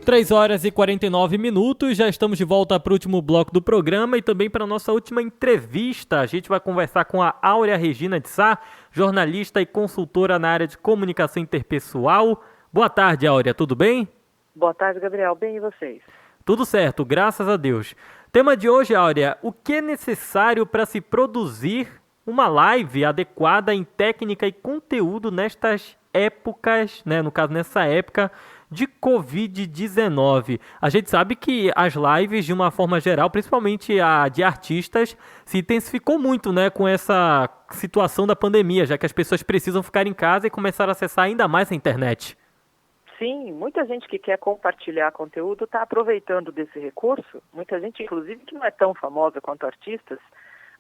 3h49, já estamos de volta para o último bloco do programa e também para a nossa última entrevista. A gente vai conversar com a Áurea Regina de Sá, jornalista e consultora na área de comunicação interpessoal. Boa tarde, Áurea, tudo bem? Boa tarde, Gabriel. Bem, e vocês? Tudo certo, graças a Deus. Tema de hoje, Áurea, o que é necessário para se produzir uma live adequada em técnica e conteúdo nestas épocas, né? No caso, nessa época de Covid-19. A gente sabe que as lives, de uma forma geral, principalmente a de artistas, se intensificou muito, né, com essa situação da pandemia, já que as pessoas precisam ficar em casa e começaram a acessar ainda mais a internet. Sim, muita gente que quer compartilhar conteúdo está aproveitando desse recurso. Muita gente, inclusive, que não é tão famosa quanto artistas,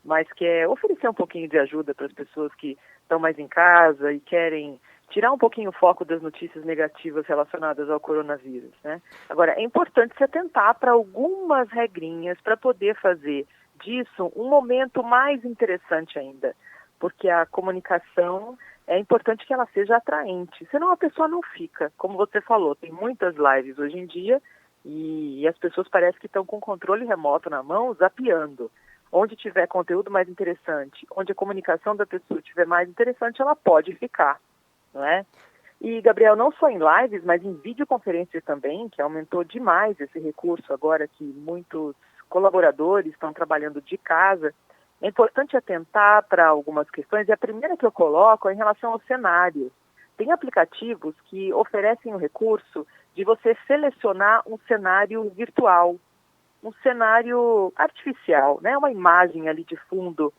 mas quer oferecer um pouquinho de ajuda para as pessoas que estão mais em casa e querem tirar um pouquinho o foco das notícias negativas relacionadas ao coronavírus, né? Agora, é importante se atentar para algumas regrinhas para poder fazer disso um momento mais interessante ainda, porque a comunicação é importante que ela seja atraente, senão a pessoa não fica. Como você falou, tem muitas lives hoje em dia e as pessoas parecem que estão com o controle remoto na mão, zapeando. Onde tiver conteúdo mais interessante, onde a comunicação da pessoa estiver mais interessante, ela pode ficar, não é? E, Gabriel, não só em lives, mas em videoconferência também, que aumentou demais esse recurso agora que muitos colaboradores estão trabalhando de casa. É importante atentar para algumas questões, e a primeira que eu coloco é em relação ao cenário. Tem aplicativos que oferecem o recurso de você selecionar um cenário virtual, um cenário artificial, né? Uma imagem ali de fundo.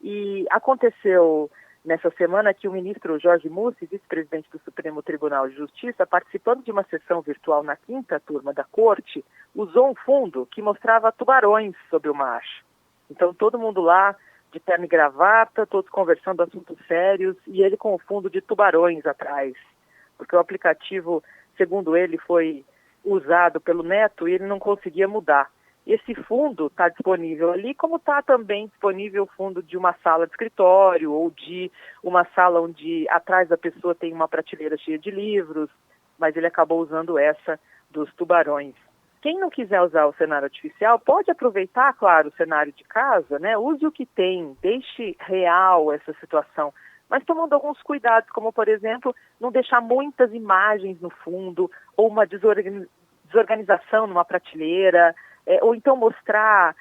E aconteceu nessa semana que o ministro Jorge Mussi, vice-presidente do Supremo Tribunal de Justiça, participando de uma sessão virtual na 5ª turma da Corte, usou um fundo que mostrava tubarões sobre o mar. Então, todo mundo lá, de terno e gravata, todos conversando assuntos sérios, e ele com o fundo de tubarões atrás. Porque o aplicativo, segundo ele, foi usado pelo neto e ele não conseguia mudar. Esse fundo está disponível ali, como está também disponível o fundo de uma sala de escritório ou de uma sala onde atrás da pessoa tem uma prateleira cheia de livros, mas ele acabou usando essa dos tubarões. Quem não quiser usar o cenário artificial pode aproveitar, claro, o cenário de casa, né? Use o que tem, deixe real essa situação, mas tomando alguns cuidados, como, por exemplo, não deixar muitas imagens no fundo ou uma desorganização numa prateleira, ou então mostrar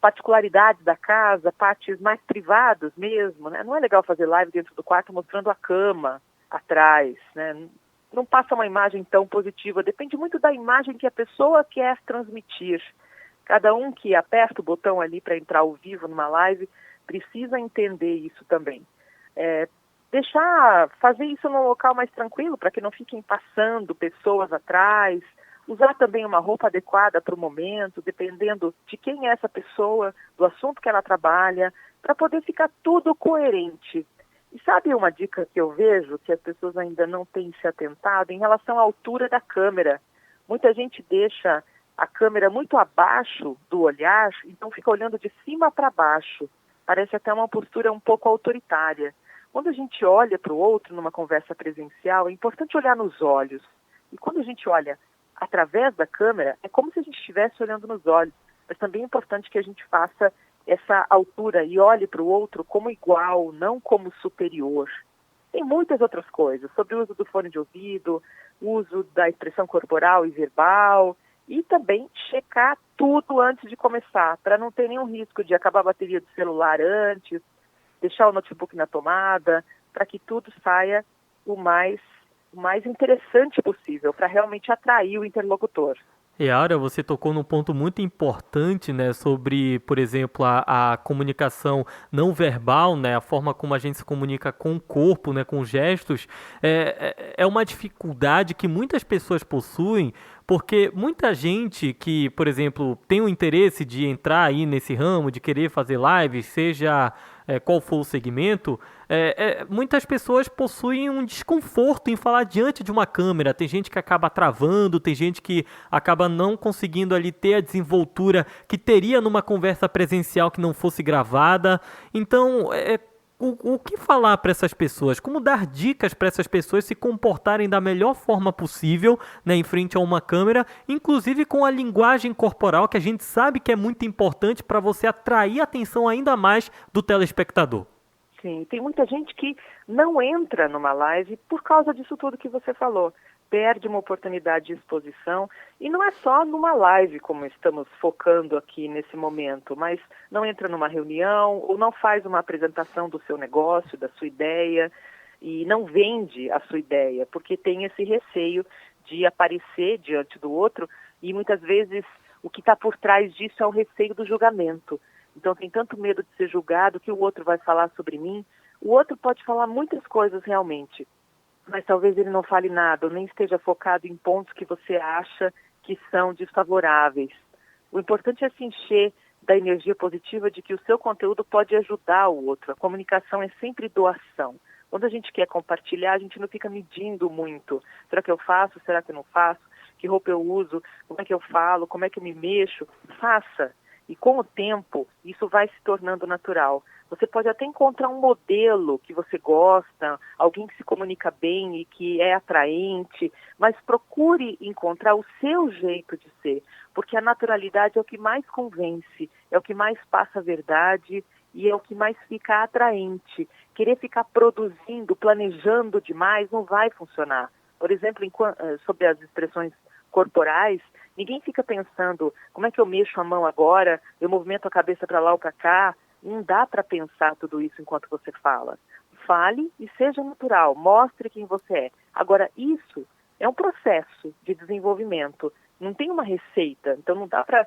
particularidades da casa, partes mais privadas mesmo, né? Não é legal fazer live dentro do quarto mostrando a cama atrás, né? Não passa uma imagem tão positiva, depende muito da imagem que a pessoa quer transmitir. Cada um que aperta o botão ali para entrar ao vivo numa live precisa entender isso também. Fazer isso num local mais tranquilo, para que não fiquem passando pessoas atrás. Usar também uma roupa adequada para o momento, dependendo de quem é essa pessoa, do assunto que ela trabalha, para poder ficar tudo coerente. E sabe uma dica que eu vejo, que as pessoas ainda não têm se atentado, em relação à altura da câmera? Muita gente deixa a câmera muito abaixo do olhar, então fica olhando de cima para baixo. Parece até uma postura um pouco autoritária. Quando a gente olha para o outro numa conversa presencial, é importante olhar nos olhos. E quando a gente olha através da câmera, é como se a gente estivesse olhando nos olhos, mas também é importante que a gente faça essa altura e olhe para o outro como igual, não como superior. Tem muitas outras coisas, sobre o uso do fone de ouvido, uso da expressão corporal e verbal, e também checar tudo antes de começar, para não ter nenhum risco de acabar a bateria do celular antes, deixar o notebook na tomada, para que tudo saia o mais interessante possível, para realmente atrair o interlocutor. E Áurea, você tocou num ponto muito importante, né, sobre, por exemplo, a comunicação não verbal, né, a forma como a gente se comunica com o corpo, né, com gestos, é uma dificuldade que muitas pessoas possuem, porque muita gente que, por exemplo, tem o interesse de entrar aí nesse ramo, de querer fazer lives, seja qual for o segmento, muitas pessoas possuem um desconforto em falar diante de uma câmera. Tem gente que acaba travando, tem gente que acaba não conseguindo ali ter a desenvoltura que teria numa conversa presencial que não fosse gravada. Então, o que falar para essas pessoas? Como dar dicas para essas pessoas se comportarem da melhor forma possível, né, em frente a uma câmera, inclusive com a linguagem corporal, que a gente sabe que é muito importante para você atrair a atenção ainda mais do telespectador. Sim, tem muita gente que não entra numa live por causa disso tudo que você falou. Perde uma oportunidade de exposição, e não é só numa live como estamos focando aqui nesse momento, mas não entra numa reunião ou não faz uma apresentação do seu negócio, da sua ideia, e não vende a sua ideia, porque tem esse receio de aparecer diante do outro, e muitas vezes o que está por trás disso é o receio do julgamento. Então tem tanto medo de ser julgado, que o outro vai falar sobre mim. O outro pode falar muitas coisas realmente, mas talvez ele não fale nada, ou nem esteja focado em pontos que você acha que são desfavoráveis. O importante é se encher da energia positiva de que o seu conteúdo pode ajudar o outro. A comunicação é sempre doação. Quando a gente quer compartilhar, a gente não fica medindo muito. Será que eu faço? Será que eu não faço? Que roupa eu uso? Como é que eu falo? Como é que eu me mexo? Faça. E com o tempo, isso vai se tornando natural. Você pode até encontrar um modelo que você gosta, alguém que se comunica bem e que é atraente, mas procure encontrar o seu jeito de ser, porque a naturalidade é o que mais convence, é o que mais passa a verdade e é o que mais fica atraente. Querer ficar produzindo, planejando demais não vai funcionar. Por exemplo, sobre as expressões corporais, ninguém fica pensando como é que eu mexo a mão agora, eu movimento a cabeça para lá ou para cá. Não dá para pensar tudo isso enquanto você fala. Fale e seja natural, mostre quem você é. Agora, isso é um processo de desenvolvimento, não tem uma receita, então não dá para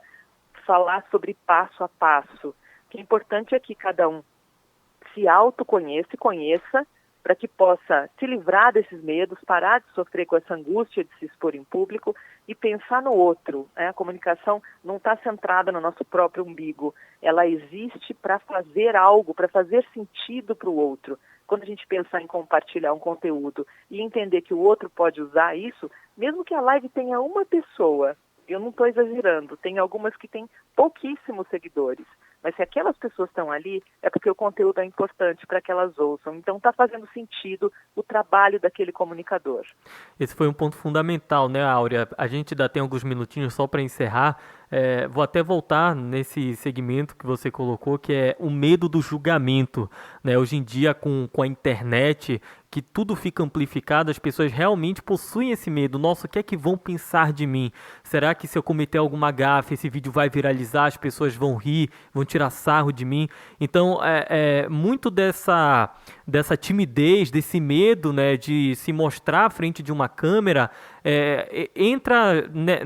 falar sobre passo a passo. O que é importante é que cada um se autoconheça e conheça, para que possa se livrar desses medos, parar de sofrer com essa angústia de se expor em público e pensar no outro. A comunicação não está centrada no nosso próprio umbigo, ela existe para fazer algo, para fazer sentido para o outro. Quando a gente pensar em compartilhar um conteúdo e entender que o outro pode usar isso, mesmo que a live tenha uma pessoa, eu não estou exagerando, tem algumas que têm pouquíssimos seguidores, mas se aquelas pessoas estão ali, é porque o conteúdo é importante para que elas ouçam. Então está fazendo sentido o trabalho daquele comunicador. Esse foi um ponto fundamental, né, Áurea? A gente ainda tem alguns minutinhos só para encerrar. Vou até voltar nesse segmento que você colocou, que é o medo do julgamento, né? Hoje em dia, com a internet, que tudo fica amplificado, as pessoas realmente possuem esse medo. Nossa, o que é que vão pensar de mim? Será que se eu cometer alguma gafe, esse vídeo vai viralizar, as pessoas vão rir, vão tirar sarro de mim? Então, muito dessa timidez, desse medo, né, de se mostrar à frente de uma câmera, entra, né,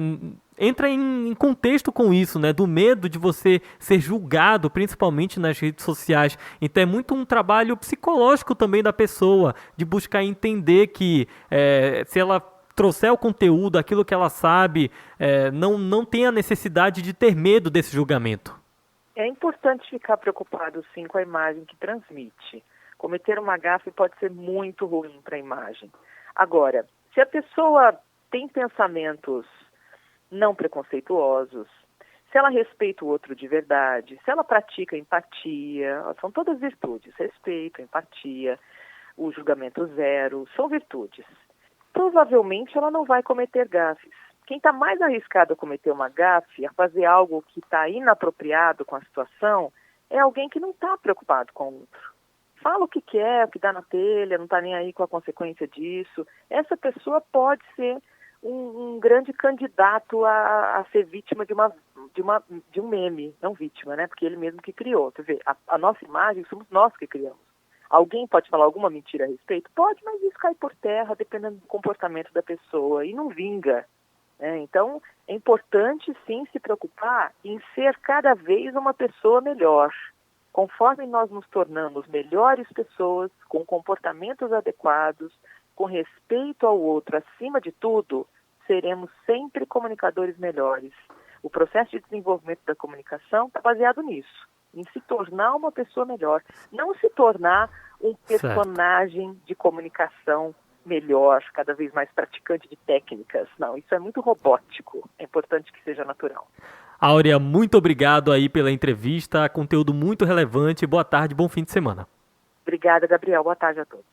entra em contexto com isso, né? Do medo de você ser julgado, principalmente nas redes sociais. Então é muito um trabalho psicológico também da pessoa, de buscar entender que se ela trouxer o conteúdo, aquilo que ela sabe, não tem a necessidade de ter medo desse julgamento. É importante ficar preocupado, sim, com a imagem que transmite. Cometer uma gafe pode ser muito ruim para a imagem. Agora, se a pessoa tem pensamentos não preconceituosos, se ela respeita o outro de verdade, se ela pratica empatia, são todas virtudes, respeito, empatia, o julgamento zero, são virtudes. Provavelmente ela não vai cometer gafes. Quem está mais arriscado a cometer uma gafe, a fazer algo que está inapropriado com a situação, é alguém que não está preocupado com o outro. Fala o que quer, o que dá na telha, não está nem aí com a consequência disso. Essa pessoa pode ser um grande candidato a ser vítima de um meme, não vítima, né? Porque ele mesmo que criou. Quer dizer, a nossa imagem somos nós que criamos. Alguém pode falar alguma mentira a respeito? Pode, mas isso cai por terra, dependendo do comportamento da pessoa, e não vinga. Então, é importante, sim, se preocupar em ser cada vez uma pessoa melhor. Conforme nós nos tornamos melhores pessoas, com comportamentos adequados, com respeito ao outro acima de tudo, seremos sempre comunicadores melhores. O processo de desenvolvimento da comunicação está baseado nisso, em se tornar uma pessoa melhor, não se tornar um personagem de comunicação melhor, cada vez mais praticante de técnicas. Não, isso é muito robótico. É importante que seja natural. Áurea, muito obrigado aí pela entrevista, conteúdo muito relevante. Boa tarde, bom fim de semana. Obrigada, Gabriel. Boa tarde a todos.